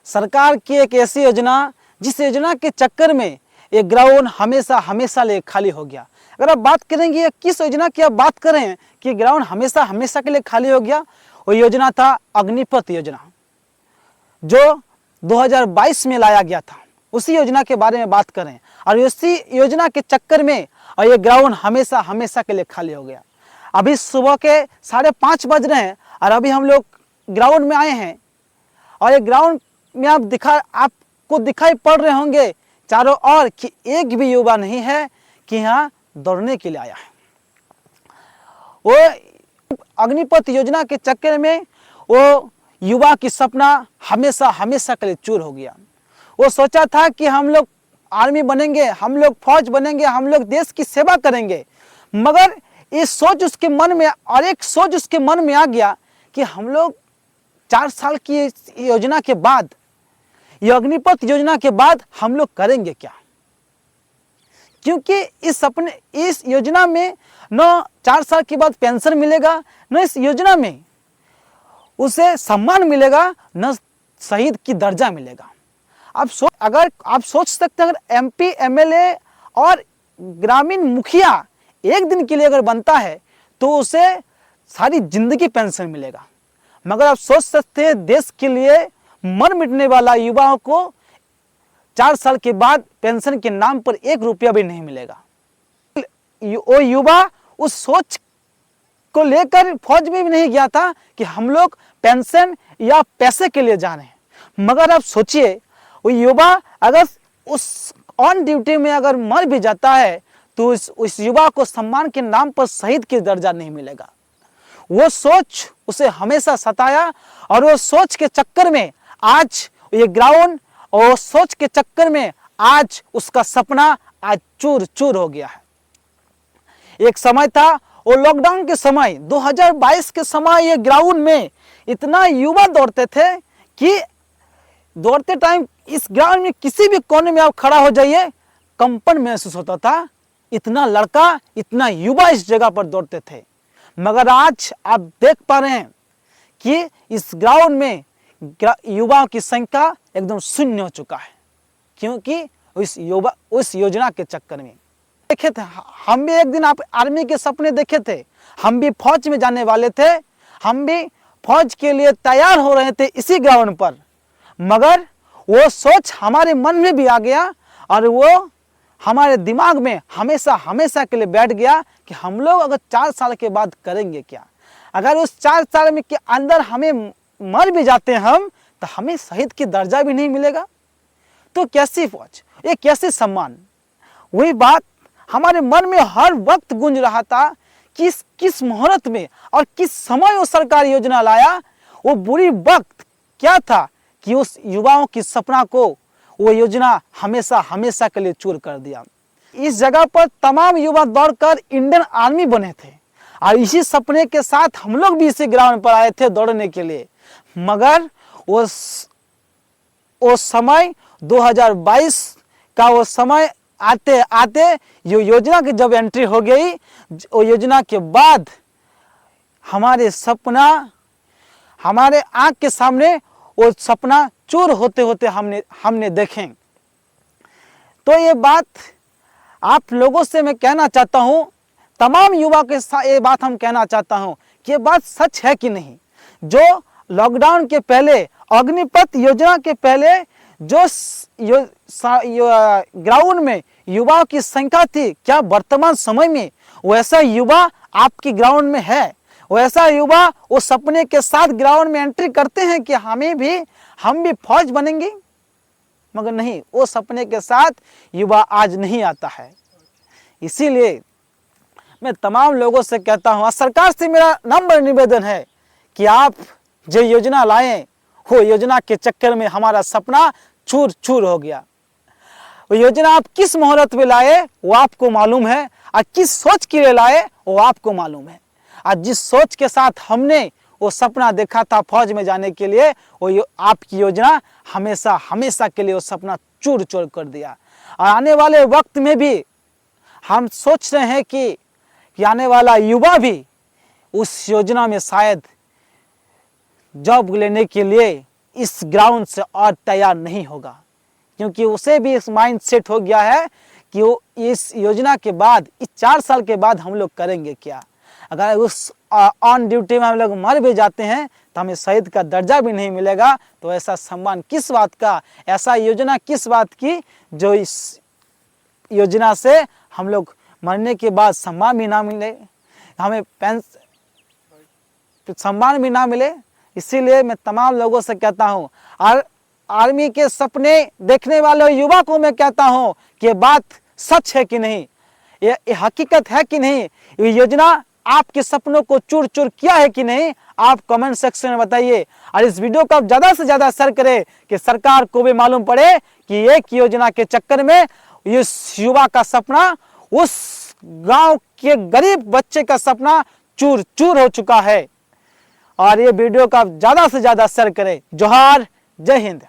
सरकार की एक ऐसी योजना जिस योजना के चक्कर में ये ग्राउंड हमेशा हमेशा लिए खाली हो गया। अगर आप बात करेंगे किस योजना की आप बात करें कि ग्राउंड हमेशा हमेशा के लिए खाली हो गया, वो योजना था अग्निपथ योजना जो 2022 में लाया गया था। उसी योजना के बारे में बात करें और उसी योजना के चक्कर में और ये ग्राउंड हमेशा हमेशा के लिए खाली हो गया। अभी सुबह के 5:30 बज रहे हैं और अभी हम लोग ग्राउंड में आए हैं और ये ग्राउंड में आपको दिखाई पड़ रहे होंगे चारों ओर कि एक भी युवा नहीं है कि यहाँ दौड़ने के लिए आया है। वो अग्निपथ योजना के चक्कर में वो युवा की सपना हमेशा हमेशा के लिए चूर हो गया। वो सोचा था कि हम लोग आर्मी बनेंगे, हम लोग फौज बनेंगे, हम लोग देश की सेवा करेंगे, मगर ये सोच उसके मन में और एक सोच उसके मन में आ गया कि हम लोग 4 साल की योजना के बाद, ये अग्निपथ योजना के बाद हम लोग करेंगे क्या, क्योंकि इस योजना में न 4 साल के बाद पेंशन मिलेगा, न इस योजना में उसे सम्मान मिलेगा, न शहीद की दर्जा मिलेगा। अगर आप सोच सकते हैं, अगर एमपी एमएलए और ग्रामीण मुखिया एक दिन के लिए अगर बनता है तो उसे सारी जिंदगी पेंशन मिलेगा, मगर आप सोच सकते हैं देश के लिए मर मिटने वाला युवाओं को 4 साल के बाद पेंशन के नाम पर 1 रुपया भी नहीं मिलेगा। वो युवा उस सोच को लेकर फौज में भी नहीं गया था कि हम लोग पेंशन या पैसे के लिए जा रहे हैं, मगर आप सोचिए वो युवा अगर उस ऑन ड्यूटी में अगर मर भी जाता है तो उस युवा को सम्मान के नाम पर शहीद की दर्जा नहीं मिलेगा। वो सोच उसे हमेशा सताया और वो सोच के चक्कर में आज ये ग्राउंड और सोच के चक्कर में आज उसका सपना आज चूर चूर हो गया है। एक समय था वो लॉकडाउन के समय 2022 के समय ये ग्राउंड में इतना युवा दौड़ते थे कि दौड़ते टाइम इस ग्राउंड में किसी भी कोने में आप खड़ा हो जाइए कंपन महसूस होता था। इतना लड़का, इतना युवा इस जगह पर दौड़ते थे, मगर आज आप देख पा रहे हैं कि इस ग्राउंड में युवाओं की संख्या एकदम शून्य हो चुका है, क्योंकि उस योजना के चक्कर में देखे थे। हम भी एक दिन आप आर्मी के सपने देखे थे, हम भी फौज में जाने वाले थे, हम भी फौज के लिए तैयार हो रहे थे इसी ग्राउंड पर, मगर वो सोच हमारे मन में भी आ गया और वो हमारे दिमाग में हमेशा हमेशा के लिए बैठ गया कि हम लोग अगर 4 साल के बाद करेंगे क्या। अगर उस 4 साल में के अंदर हमें मर भी जाते हैं हम, तो हमें शहीद की दर्जा भी नहीं मिलेगा, तो कैसी फौज, ये कैसे सम्मान। वही बात हमारे मन में हर वक्त गूंज रहा था कि किस मुहूर्त में और किस समय वो सरकार योजना लाया। वो बुरी वक्त क्या था कि उस युवाओं की सपना को वो योजना हमेशा हमेशा के लिए चूर कर दिया। इस जगह पर तमाम युवा दौड़कर इंडियन आर्मी बने थे और इसी सपने के साथ हम लोग भी इसी ग्राउंड पर आए थे दौड़ने के लिए, मगर वो समय 2022 का वो समय आते आते ये योजना की जब एंट्री हो गई, वो योजना के बाद हमारे सपना, हमारे आंख के सामने वो सपना चूर होते होते हमने देखें। तो ये बात आप लोगों से मैं कहना चाहता हूँ, तमाम युवा के साथ ये बात हम कहना चाहता हूँ कि ये बात सच है कि नहीं। जो लॉकडाउन के पहले, अग्निपथ योजना के पहले जो ग्राउंड में युवाओं की संख्या थी, क्या वर्तमान समय में वैसा युवा आपकी ग्राउंड में है? वैसा युवा वो सपने के साथ ग्राउंड में एंट्री करते हैं कि हम भी फौज बनेंगे? मगर नहीं, वो सपने के साथ युवा आज नहीं आता है। इसीलिए मैं तमाम लोगों से कहता हूँ, सरकार से मेरा नम्र निवेदन है कि आप जो योजना लाएं, वो योजना के चक्कर में हमारा सपना चूर चूर हो गया। वो योजना आप किस मुहूर्त में लाए वो आपको मालूम है, और किस सोच के लिए लाए वो आपको मालूम है। आज जिस सोच के साथ हमने वो सपना देखा था फौज में जाने के लिए, वो आपकी योजना हमेशा हमेशा के लिए वो सपना चूर चूर कर दिया। और आने वाले वक्त में भी हम सोच रहे हैं कि आने वाला युवा भी उस योजना में शायद जॉब लेने के लिए इस ग्राउंड से और तैयार नहीं होगा, क्योंकि उसे भी इस माइंड सेट हो गया है कि वो इस योजना के बाद, इस 4 साल के बाद हम लोग करेंगे क्या। अगर उस ऑन ड्यूटी में हम लोग मर भी जाते हैं तो हमें शहीद का दर्जा भी नहीं मिलेगा, तो ऐसा सम्मान किस बात का, ऐसा योजना किस बात की जो इस योजना से हम लोग मरने के बाद सम्मान भी ना मिले, हमें सम्मान भी ना मिले। इसीलिए मैं तमाम लोगों से कहता हूँ, और आर्मी के सपने देखने वाले युवा को मैं कहता हूँ कि बात सच है कि नहीं, ये हकीकत है कि नहीं, ये योजना आपके सपनों को चूर चूर किया है कि नहीं, आप कमेंट सेक्शन में बताइए। और इस वीडियो को आप ज़्यादा से ज़्यादा शेयर करें कि सरकार को भी मालूम पड़े कि एक योजना के चक्कर में इस युवा का सपना, उस गांव के गरीब बच्चे का सपना चूर चूर हो चुका है। और ये वीडियो को आप ज़्यादा से ज़्यादा शेयर करें। जोहार, जय हिंद।